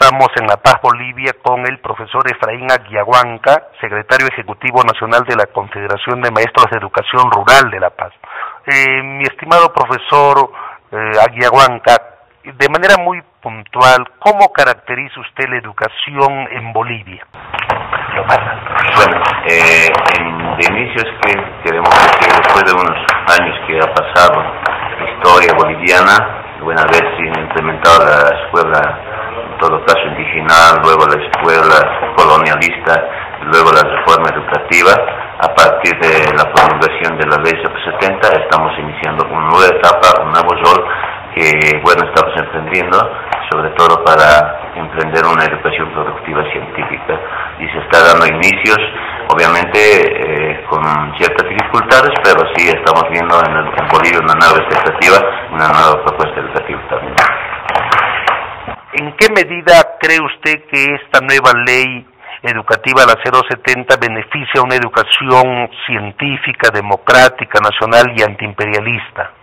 Estamos en La Paz, Bolivia, con el profesor Efraín Aguiahuanca, secretario ejecutivo nacional de la Confederación de Maestros de Educación Rural de La Paz. Mi estimado profesor Aguiahuanca, de manera muy puntual, ¿cómo caracteriza usted la educación en Bolivia? Bueno, de inicio es que queremos decir, después de unos años que ha pasado la historia boliviana, buena vez se ha implementado la escuela, en todo caso indígena, luego la escuela colonialista, luego la reforma educativa. A partir de la promulgación de la ley 70, estamos iniciando una nueva etapa, un nuevo rol que, bueno, estamos emprendiendo, sobre todo para emprender una educación productiva científica, y se está dando inicios, obviamente con ciertas dificultades, pero sí estamos viendo en Bolivia una nueva expectativa, una nueva propuesta educativa también. ¿En qué medida cree usted que esta nueva ley educativa, la 070, beneficia una educación científica, democrática, nacional y antiimperialista?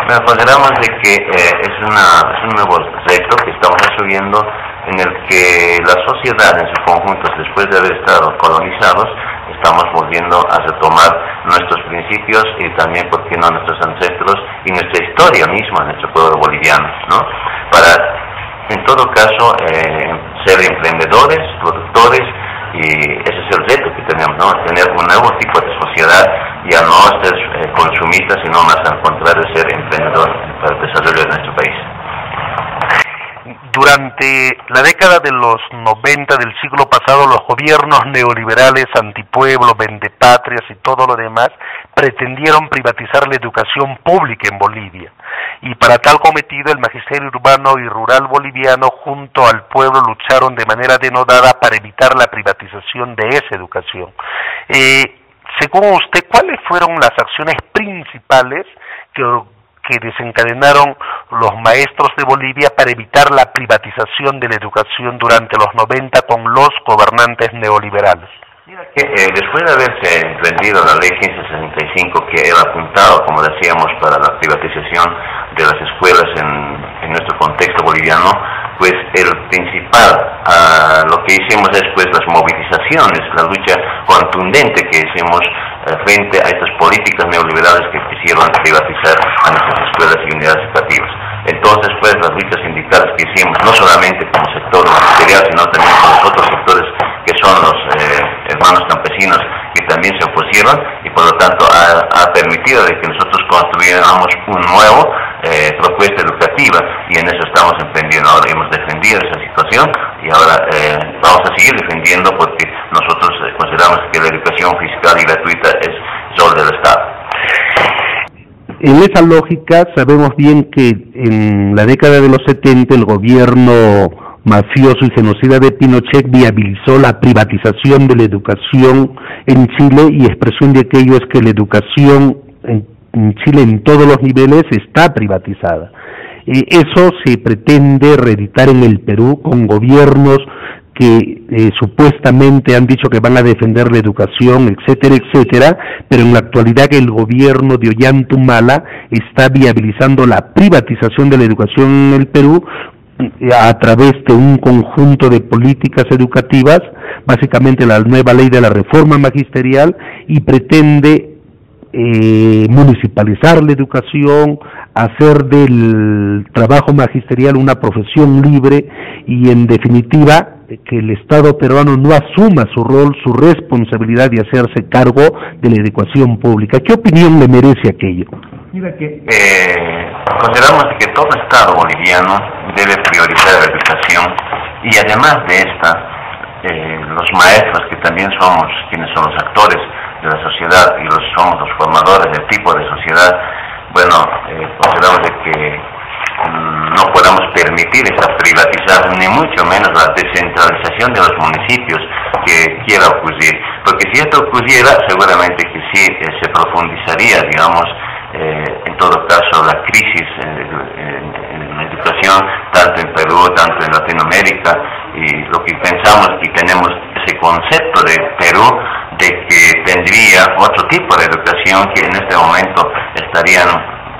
Bueno, consideramos de que es un nuevo reto que estamos asumiendo, en el que la sociedad en su conjunto, después de haber estado colonizados, estamos volviendo a retomar nuestros principios y también, ¿por qué no?, nuestros ancestros y nuestra historia misma, nuestro pueblo boliviano, ¿no? Para, en todo caso, ser emprendedores, productores, y ese es el reto que tenemos, ¿no? Tener un nuevo tipo de sociedad, ya no ser consumistas, sino más al contrario, ser emprendedores para el desarrollo de nuestro país. Durante la década de los 90 del siglo pasado, los gobiernos neoliberales, antipueblo, vendepatrias y todo lo demás pretendieron privatizar la educación pública en Bolivia. Y para tal cometido, el magisterio urbano y rural boliviano junto al pueblo lucharon de manera denodada para evitar la privatización de esa educación. Según usted, ¿cuáles fueron las acciones principales que desencadenaron los maestros de Bolivia para evitar la privatización de la educación durante los 90 con los gobernantes neoliberales? Mira que después de haberse emprendido la ley 1565, que era apuntado, como decíamos, para la privatización de las escuelas en nuestro contexto boliviano, pues el principal, lo que hicimos es pues las movilizaciones, la lucha contundente que hicimos frente a estas políticas neoliberales que quisieron privatizar a nuestras escuelas y unidades educativas. Entonces, pues las luchas sindicales que hicimos, no solamente como sector magisterial, sino también con los otros sectores que son los hermanos campesinos, que también se opusieron, y por lo tanto ha permitido de que nosotros construyéramos un nuevo propuesta educativa, y en eso estamos emprendiendo. Ahora hemos defendido esa situación y ahora vamos a seguir defendiendo, porque nosotros consideramos que la educación fiscal y gratuita es rol del Estado. En esa lógica, sabemos bien que en la década de los 70 el gobierno mafioso y genocida de Pinochet viabilizó la privatización de la educación en Chile, y expresión de aquello es que la educación en Chile en todos los niveles está privatizada. Eso se pretende reeditar en el Perú con gobiernos que supuestamente han dicho que van a defender la educación, etcétera, etcétera, pero en la actualidad el gobierno de Ollanta Humala está viabilizando la privatización de la educación en el Perú a través de un conjunto de políticas educativas, básicamente la nueva ley de la reforma magisterial, y pretende municipalizar la educación, hacer del trabajo magisterial una profesión libre, y en definitiva que el Estado peruano no asuma su rol, su responsabilidad de hacerse cargo de la educación pública. ¿Qué opinión le merece aquello? Mira que consideramos que todo Estado boliviano debe priorizar la educación, y además de esta, los maestros, que también somos quienes son los actores de la sociedad y somos los formadores del tipo de sociedad, bueno, consideramos permitir esa privatización, ni mucho menos la descentralización de los municipios que quiera ocurrir, porque si esto ocurriera, seguramente que sí se profundizaría, digamos, en todo caso, la crisis en la educación, tanto en Perú, tanto en Latinoamérica, y lo que pensamos y tenemos ese concepto de Perú, de que tendría otro tipo de educación que en este momento estarían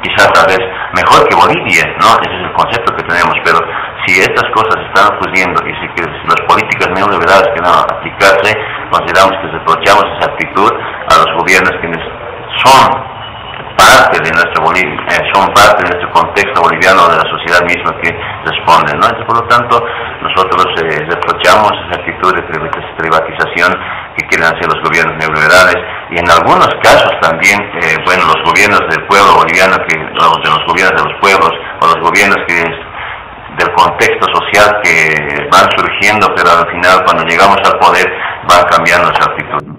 quizás tal vez mejor que Bolivia, ¿no? Ese es el concepto que tenemos, pero si estas cosas están ocurriendo y si las políticas neoliberales que van a aplicarse, consideramos que reprochamos esa actitud a los gobiernos quienes son parte de nuestro Bolivia, son parte de nuestro contexto boliviano, de la sociedad misma que responden, ¿no? Entonces, por lo tanto, nosotros reprochamos esa actitud de privatización que quieren hacer los gobiernos neoliberales, y en algunos casos también, bueno, los gobiernos del pueblo boliviano, los gobiernos de los pueblos, o los gobiernos del contexto social que van surgiendo, pero al final, cuando llegamos al poder, van cambiando esa actitud.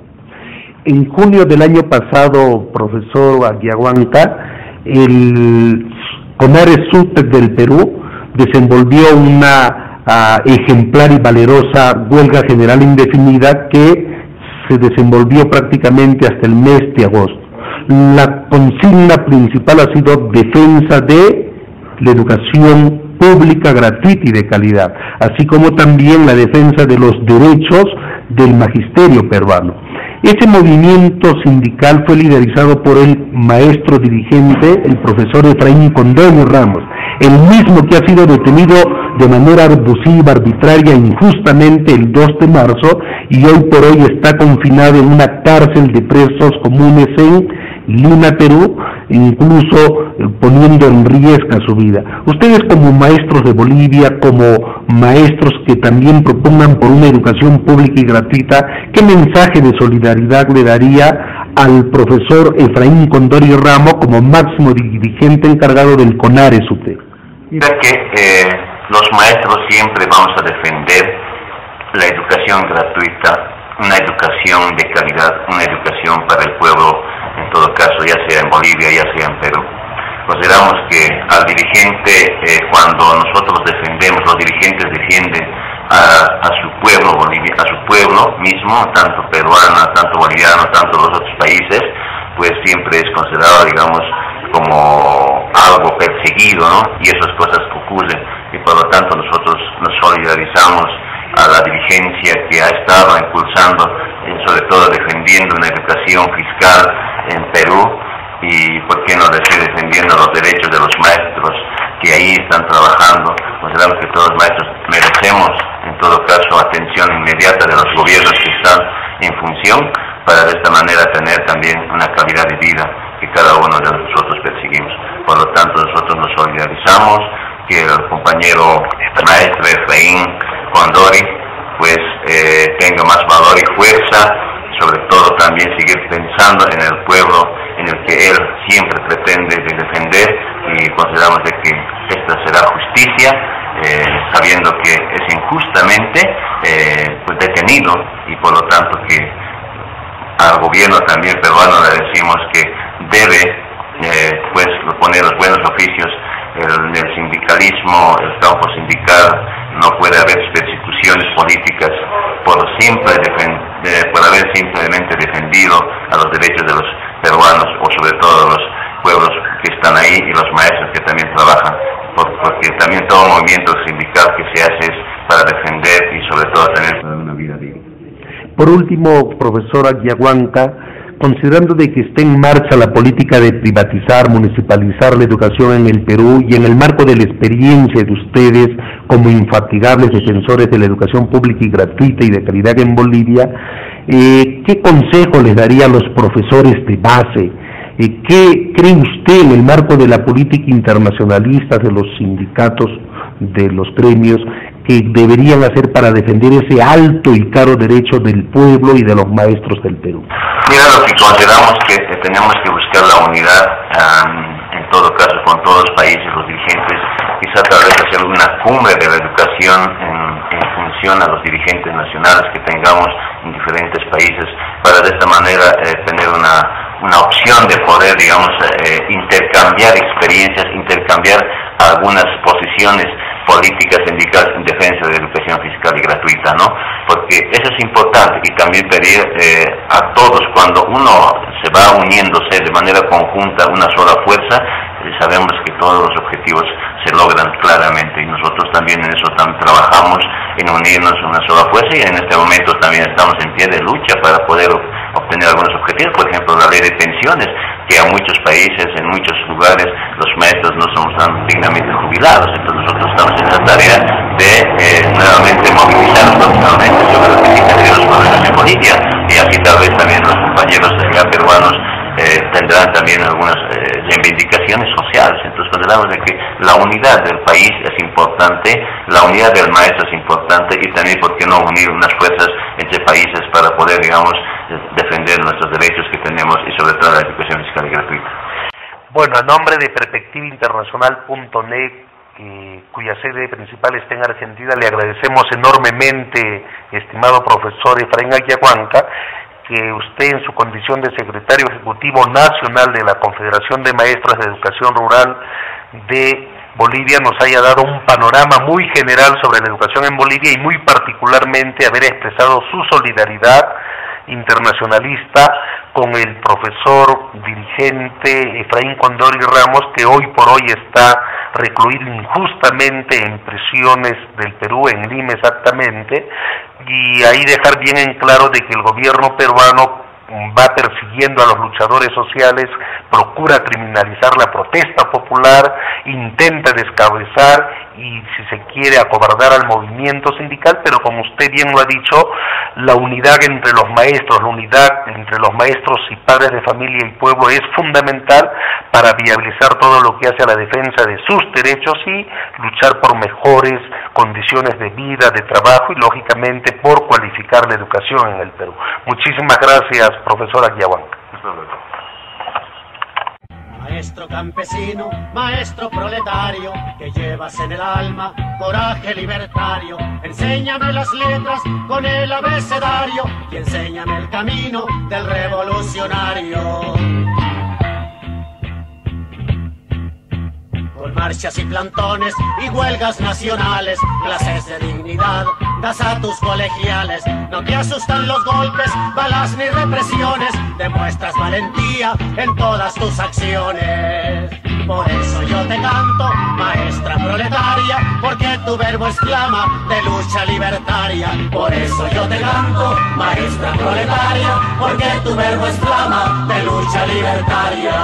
En junio del año pasado, profesor Aguiahuanca, el CONARE SUTEC del Perú desenvolvió una ejemplar y valerosa huelga general indefinida que se desenvolvió prácticamente hasta el mes de agosto. La consigna principal ha sido defensa de la educación pública, gratuita y de calidad, así como también la defensa de los derechos del magisterio peruano. Ese movimiento sindical fue liderizado por el maestro dirigente, el profesor Efraín Condori Ramos, el mismo que ha sido detenido de manera abusiva, arbitraria e injustamente el 2 de marzo y hoy por hoy está confinado en una cárcel de presos comunes en Lima, Perú, incluso poniendo en riesgo su vida. Ustedes como maestros de Bolivia, como maestros que también propongan por una educación pública y gratuita, ¿qué mensaje de solidaridad le daría al profesor Efraín Condori Ramos como máximo dirigente encargado del CONARE SUTEC? Mira que los maestros siempre vamos a defender la educación gratuita, una educación de calidad, una educación para el pueblo, en todo caso, ya sea en Bolivia, ya sea en Perú. Consideramos que al dirigente, cuando nosotros defendemos, los dirigentes defienden a su pueblo a su pueblo mismo, tanto peruano, tanto boliviano, tanto los otros países, pues siempre es considerado, digamos, como algo perseguido, ¿no? Y esas cosas ocurren, y por lo tanto nosotros nos solidarizamos a la dirigencia que ha estado impulsando, sobre todo defendiendo una educación fiscal en Perú, y por qué no decir defendiendo los derechos de los maestros que ahí están trabajando. Consideramos que todos los maestros merecemos, en todo caso, atención inmediata de los gobiernos que están en función, para de esta manera tener también una calidad de vida que cada uno de nosotros perseguimos. Por lo tanto, nosotros nos solidarizamos, que el compañero maestro Efraín Condori pues tenga más valor y fuerza, sobre todo también seguir pensando en el pueblo en el que él siempre pretende defender, y consideramos de que esta será justicia, sabiendo que es injustamente pues detenido, y por lo tanto que al gobierno también peruano le decimos que debe pues poner los buenos oficios. En el sindicalismo, el campo sindical, no puede haber persecuciones políticas por haber simplemente defendido a los derechos de los peruanos, o sobre todo los pueblos que están ahí y los maestros que también trabajan, porque también todo movimiento sindical que se hace es para defender y sobre todo tener una vida digna. Por último, profesora Aguiahuanca, considerando de que está en marcha la política de privatizar, municipalizar la educación en el Perú, y en el marco de la experiencia de ustedes como infatigables defensores de la educación pública y gratuita y de calidad en Bolivia, ¿qué consejo les daría a los profesores de base? ¿Qué cree usted en el marco de la política internacionalista de los sindicatos, de los gremios, que deberían hacer para defender ese alto y caro derecho del pueblo y de los maestros del Perú? Mira, lo que consideramos que tenemos que buscar la unidad, en todo caso con todos los países, los dirigentes, quizá tal vez hacer una cumbre de la educación en función a los dirigentes nacionales que tengamos en diferentes países, para de esta manera tener una opción de poder, digamos, intercambiar experiencias, intercambiar algunas posiciones, política sindical en defensa de educación fiscal y gratuita, ¿no? Porque eso es importante, y también pedir a todos, cuando uno se va uniéndose de manera conjunta, una sola fuerza, sabemos que todos los objetivos se logran claramente, y nosotros también en eso trabajamos, en unirnos una sola fuerza, y en este momento también estamos en pie de lucha para poder obtener algunos objetivos. Por ejemplo, la ley de pensiones, que a muchos países, en muchos lugares, los maestros no somos tan dignamente jubilados. Entonces nosotros estamos en esa tarea de nuevamente movilizarnos profesionalmente sobre lo que significan los problemas en Bolivia, y así tal vez también los compañeros ya peruanos tendrán también algunas reivindicaciones sociales. Entonces consideramos de que la unidad del país es importante, la unidad del maestro es importante, y también, ¿por qué no unir unas fuerzas entre países para poder, digamos, defender nuestros derechos que tenemos, y sobre todo la educación fiscal y gratuita? Bueno, a nombre de perspectivainternacional.net, cuya sede principal está en Argentina, le agradecemos enormemente, estimado profesor Efraín Aquiahuanca, que usted, en su condición de secretario ejecutivo nacional de la Confederación de Maestros de Educación Rural de Bolivia, nos haya dado un panorama muy general sobre la educación en Bolivia, y muy particularmente haber expresado su solidaridad internacionalista con el profesor dirigente Efraín Condori Ramos, que hoy por hoy está recluido injustamente en prisiones del Perú, en Lima exactamente, y ahí dejar bien en claro de que el gobierno peruano va persiguiendo a los luchadores sociales, procura criminalizar la protesta popular, intenta descabezar y, si se quiere, acobardar al movimiento sindical, pero como usted bien lo ha dicho, la unidad entre los maestros, la unidad entre los maestros y padres de familia y pueblo es fundamental para viabilizar todo lo que hace a la defensa de sus derechos y luchar por mejores condiciones de vida, de trabajo, y lógicamente por cualificar la educación en el Perú. Muchísimas gracias, profesor Aquiahuanca. Maestro campesino, maestro proletario, que llevas en el alma coraje libertario, enséñame las letras con el abecedario y enséñame el camino del revolucionario. Con marchas y plantones y huelgas nacionales, clases de dignidad das a tus colegiales. No te asustan los golpes, balas ni represiones, demuestras valentía en todas tus acciones. Por eso yo te canto, maestra proletaria, porque tu verbo exclama de lucha libertaria. Por eso yo te canto, maestra proletaria, porque tu verbo exclama de lucha libertaria.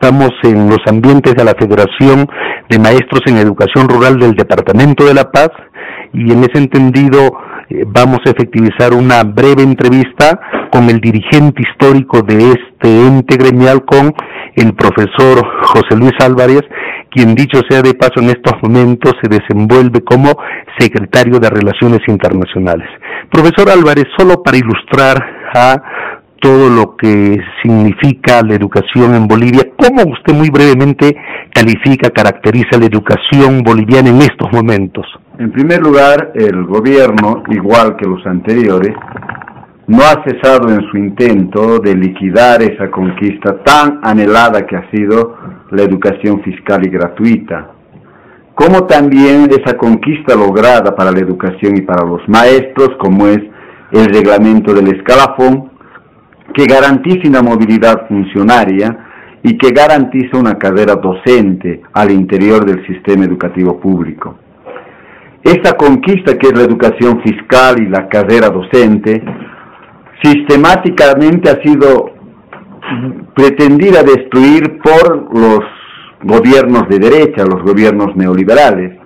Estamos en los ambientes de la Federación de Maestros en Educación Rural del Departamento de La Paz, y en ese entendido vamos a efectivizar una breve entrevista con el dirigente histórico de este ente gremial, con el profesor José Luis Álvarez, quien, dicho sea de paso, en estos momentos se desenvuelve como secretario de Relaciones Internacionales. Profesor Álvarez, solo para ilustrar a todo lo que significa la educación en Bolivia, ¿cómo usted muy brevemente califica, caracteriza la educación boliviana en estos momentos? En primer lugar, el gobierno, igual que los anteriores, no ha cesado en su intento de liquidar esa conquista tan anhelada que ha sido la educación fiscal y gratuita, como también esa conquista lograda para la educación y para los maestros, como es el reglamento del escalafón, que garantiza una movilidad funcionaria y que garantiza una carrera docente al interior del sistema educativo público. Esta conquista, que es la educación fiscal y la carrera docente, sistemáticamente ha sido pretendida destruir por los gobiernos de derecha, los gobiernos neoliberales,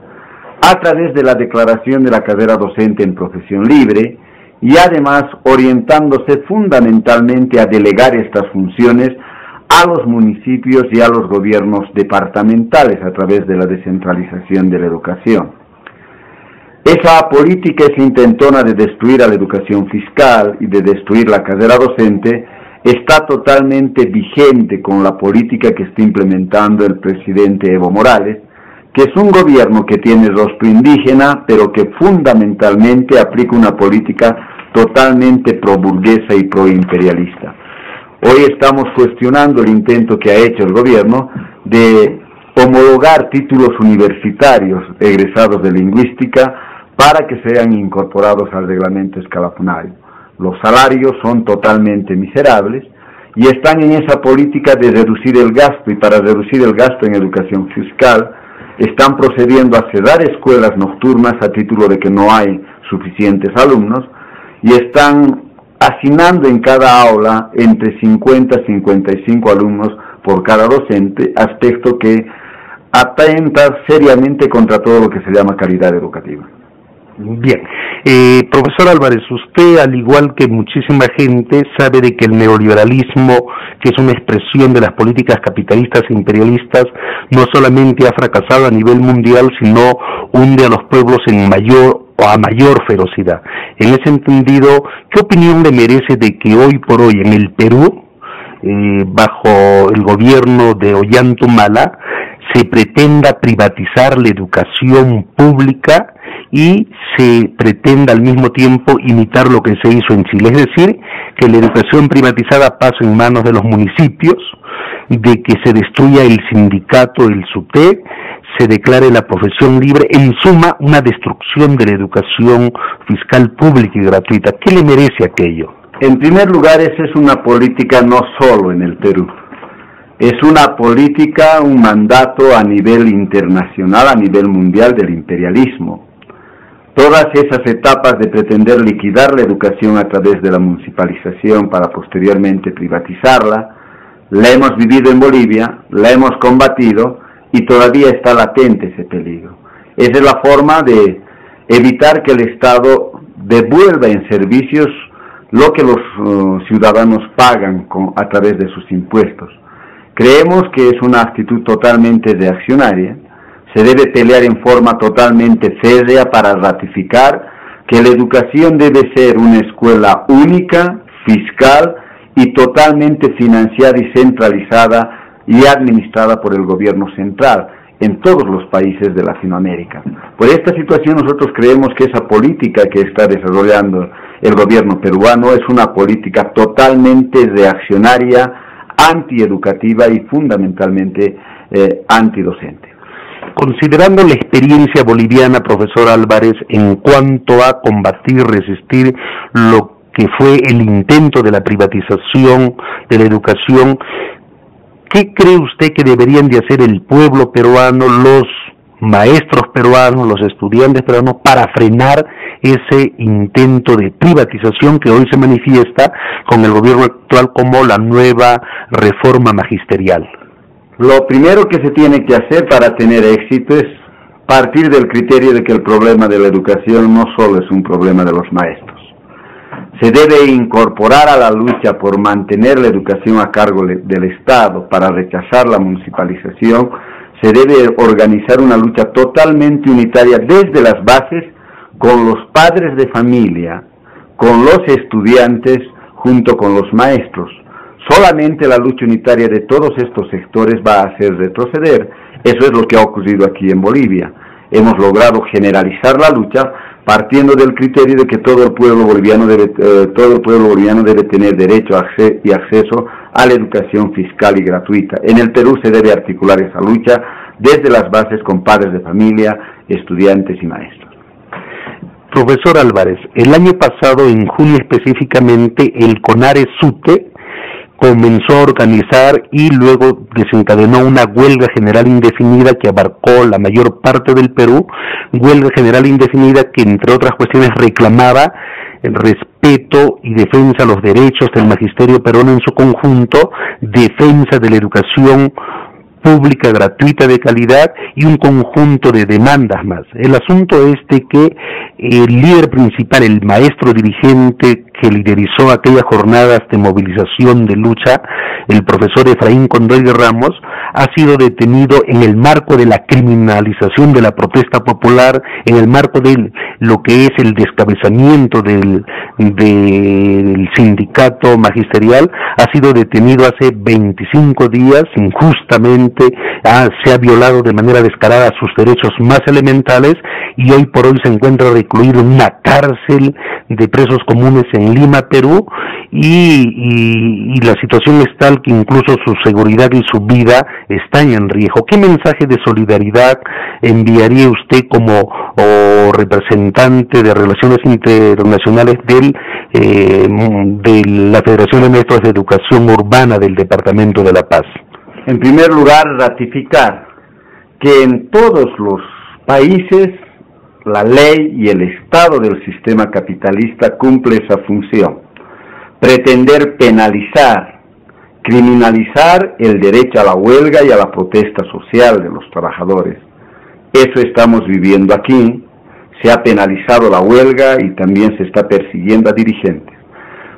a través de la declaración de la carrera docente en profesión libre, y además orientándose fundamentalmente a delegar estas funciones a los municipios y a los gobiernos departamentales a través de la descentralización de la educación. Esa política, esa intentona de destruir a la educación fiscal y de destruir la carrera docente, está totalmente vigente con la política que está implementando el presidente Evo Morales, que es un gobierno que tiene rostro indígena, pero que fundamentalmente aplica una política totalmente pro-burguesa y pro-imperialista. Hoy estamos cuestionando el intento que ha hecho el gobierno de homologar títulos universitarios egresados de lingüística para que sean incorporados al reglamento escalafonario. Los salarios son totalmente miserables y están en esa política de reducir el gasto, y para reducir el gasto en educación fiscal están procediendo a cerrar escuelas nocturnas a título de que no hay suficientes alumnos, y están asignando en cada aula entre 50 y 55 alumnos por cada docente, aspecto que atenta seriamente contra todo lo que se llama calidad educativa. Bien, profesor Álvarez, usted, al igual que muchísima gente, sabe de que el neoliberalismo, que es una expresión de las políticas capitalistas e imperialistas, no solamente ha fracasado a nivel mundial, sino hunde a los pueblos en mayor o a mayor ferocidad. En ese entendido, ¿qué opinión le merece de que hoy por hoy en el Perú, bajo el gobierno de Ollanta Humala, se pretenda privatizar la educación pública y se pretenda al mismo tiempo imitar lo que se hizo en Chile? Es decir, que la educación privatizada pase en manos de los municipios, de que se destruya el sindicato, el SUTEC, se declare la profesión libre, en suma, una destrucción de la educación fiscal pública y gratuita. ¿Qué le merece aquello? En primer lugar, esa es una política no solo en el Perú. Es una política, un mandato a nivel internacional, a nivel mundial del imperialismo. Todas esas etapas de pretender liquidar la educación a través de la municipalización para posteriormente privatizarla, la hemos vivido en Bolivia, la hemos combatido y todavía está latente ese peligro. Esa es la forma de evitar que el Estado devuelva en servicios lo que los ciudadanos pagan a través de sus impuestos. Creemos que es una actitud totalmente reaccionaria. Se debe pelear en forma totalmente férrea para ratificar que la educación debe ser una escuela única, fiscal y totalmente financiada y centralizada y administrada por el gobierno central en todos los países de Latinoamérica. Por esta situación nosotros creemos que esa política que está desarrollando el gobierno peruano es una política totalmente reaccionaria, antieducativa y fundamentalmente antidocente. Considerando la experiencia boliviana, profesor Álvarez, en cuanto a combatir, resistir lo que fue el intento de la privatización de la educación, ¿qué cree usted que deberían de hacer el pueblo peruano, los maestros peruanos, los estudiantes peruanos, para frenar ese intento de privatización que hoy se manifiesta con el gobierno actual como la nueva reforma magisterial? Lo primero que se tiene que hacer para tener éxito es partir del criterio de que el problema de la educación no solo es un problema de los maestros. Se debe incorporar a la lucha por mantener la educación a cargo del Estado, para rechazar la municipalización. Se debe organizar una lucha totalmente unitaria desde las bases, con los padres de familia, con los estudiantes, junto con los maestros. Solamente la lucha unitaria de todos estos sectores va a hacer retroceder. Eso es lo que ha ocurrido aquí en Bolivia. Hemos logrado generalizar la lucha partiendo del criterio de que todo el pueblo boliviano debe tener derecho y acceso a la educación fiscal y gratuita. En el Perú se debe articular esa lucha desde las bases con padres de familia, estudiantes y maestros. Profesor Álvarez, el año pasado, en junio específicamente, el CONARE-SUTE comenzó a organizar y luego desencadenó una huelga general indefinida que abarcó la mayor parte del Perú, huelga general indefinida que, entre otras cuestiones, reclamaba el respeto y defensa a los derechos del magisterio peruano en su conjunto, defensa de la educación pública, gratuita, de calidad, y un conjunto de demandas más. El asunto es de que el líder principal, el maestro dirigente que liderizó aquellas jornadas de movilización, de lucha, el profesor Efraín Condori Ramos, ha sido detenido en el marco de la criminalización de la protesta popular, en el marco de lo que es el descabezamiento del sindicato magisterial. Ha sido detenido hace 25 días injustamente, se ha violado de manera descarada sus derechos más elementales y hoy por hoy se encuentra recluido en una cárcel de presos comunes en Lima, Perú, y la situación es tal que incluso su seguridad y su vida están en riesgo. ¿Qué mensaje de solidaridad enviaría usted como representante de Relaciones Internacionales de la Federación de Maestros de Educación Urbana del Departamento de La Paz? En primer lugar, ratificar que en todos los países la ley y el estado del sistema capitalista cumple esa función. Pretender penalizar, criminalizar el derecho a la huelga y a la protesta social de los trabajadores. Eso estamos viviendo aquí. Se ha penalizado la huelga y también se está persiguiendo a dirigentes.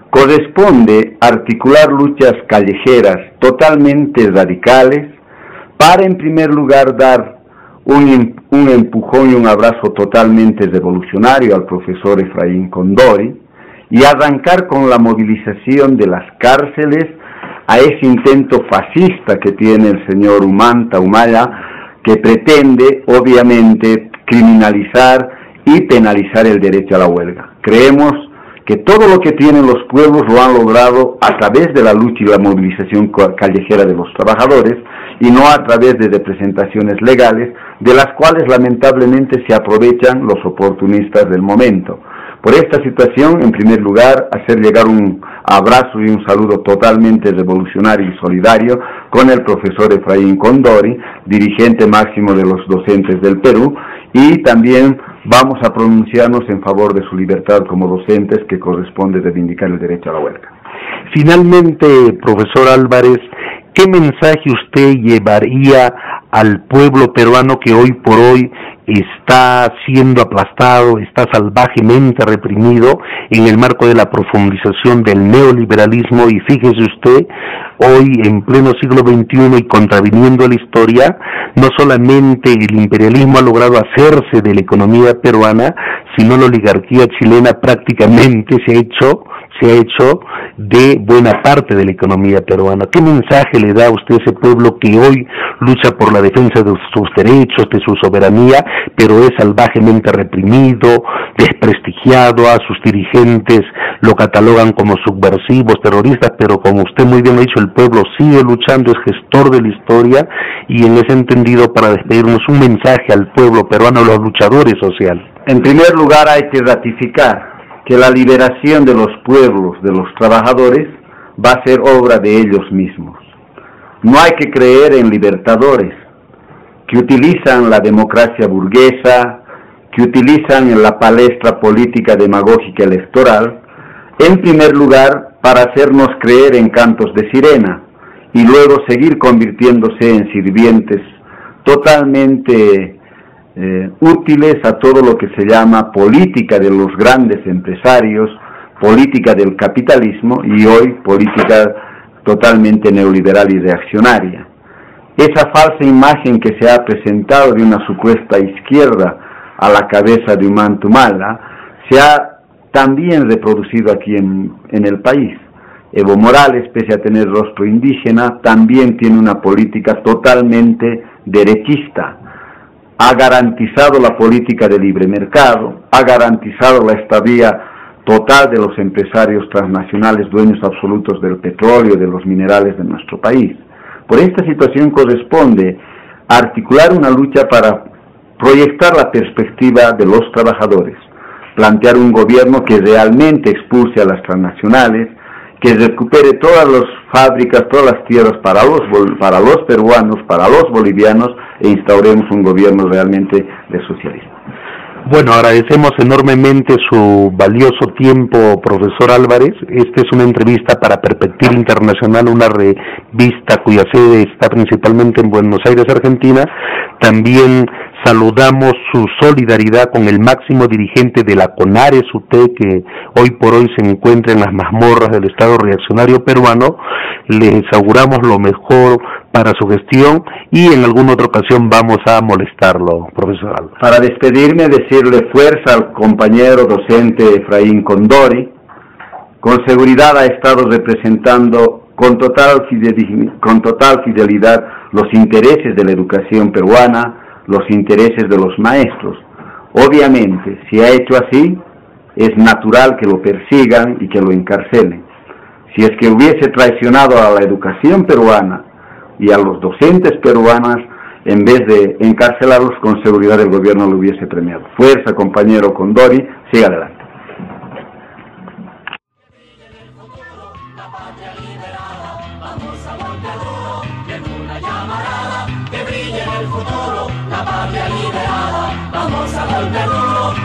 Corresponde articular luchas callejeras totalmente radicales para, en primer lugar, dar un empujón y un abrazo totalmente revolucionario al profesor Efraín Condori y arrancar con la movilización de las cárceles a ese intento fascista que tiene el señor Humala, que pretende, obviamente, criminalizar y penalizar el derecho a la huelga. Creemos que todo lo que tienen los pueblos lo han logrado a través de la lucha y la movilización callejera de los trabajadores y no a través de representaciones legales, de las cuales lamentablemente se aprovechan los oportunistas del momento. Por esta situación, en primer lugar, hacer llegar un abrazo y un saludo totalmente revolucionario y solidario con el profesor Efraín Condori, dirigente máximo de los docentes del Perú, y también vamos a pronunciarnos en favor de su libertad como docentes, que corresponde reivindicar el derecho a la huelga. Finalmente, profesor Álvarez, ¿qué mensaje usted llevaría al pueblo peruano que hoy por hoy está siendo aplastado, está salvajemente reprimido en el marco de la profundización del neoliberalismo? Y fíjese usted, hoy en pleno siglo XXI y contraviniendo la historia, no solamente el imperialismo ha logrado hacerse de la economía peruana, sino la oligarquía chilena prácticamente se ha hecho de buena parte de la economía peruana. ¿Qué mensaje le da a usted a ese pueblo que hoy lucha por la defensa de sus derechos, de su soberanía, pero es salvajemente reprimido, desprestigiado? A sus dirigentes lo catalogan como subversivos, terroristas, pero como usted muy bien ha dicho, el pueblo sigue luchando, es gestor de la historia, y en ese entendido, para despedirnos, un mensaje al pueblo peruano, a los luchadores sociales. En primer lugar, hay que ratificar que la liberación de los pueblos, de los trabajadores, va a ser obra de ellos mismos. No hay que creer en libertadores que utilizan la democracia burguesa, que utilizan en la palestra política demagógica electoral, en primer lugar para hacernos creer en cantos de sirena y luego seguir convirtiéndose en sirvientes totalmente útiles a todo lo que se llama política de los grandes empresarios, política del capitalismo y hoy política totalmente neoliberal y reaccionaria. Esa falsa imagen que se ha presentado de una supuesta izquierda a la cabeza de Humala se ha también reproducido aquí en el país. Evo Morales, pese a tener rostro indígena, también tiene una política totalmente derechista. Ha garantizado la política de libre mercado, ha garantizado la estadía total de los empresarios transnacionales, dueños absolutos del petróleo y de los minerales de nuestro país. Por esta situación corresponde articular una lucha para proyectar la perspectiva de los trabajadores, plantear un gobierno que realmente expulse a las transnacionales, que recupere todas las fábricas, todas las tierras para los peruanos, para los bolivianos, e instauremos un gobierno realmente de socialismo. Bueno, agradecemos enormemente su valioso tiempo, profesor Álvarez. Esta es una entrevista para Perspectiva Internacional, una revista cuya sede está principalmente en Buenos Aires, Argentina. También saludamos su solidaridad con el máximo dirigente de la CONARES-UT, que hoy por hoy se encuentra en las mazmorras del Estado reaccionario peruano. Les auguramos lo mejor para su gestión y en alguna otra ocasión vamos a molestarlo, profesor Álvarez. Para despedirme, decirle fuerza al compañero docente Efraín Condori. Con seguridad ha estado representando con total fidelidad los intereses de la educación peruana, los intereses de los maestros. Obviamente, si ha hecho así, es natural que lo persigan y que lo encarcelen. si es que hubiese traicionado a la educación peruana y a los docentes peruanos, en vez de encarcelarlos, con seguridad el gobierno lo hubiese premiado. Fuerza, compañero Condori, siga adelante. Que brille en el futuro la patria liberada, vamos a golpe duro.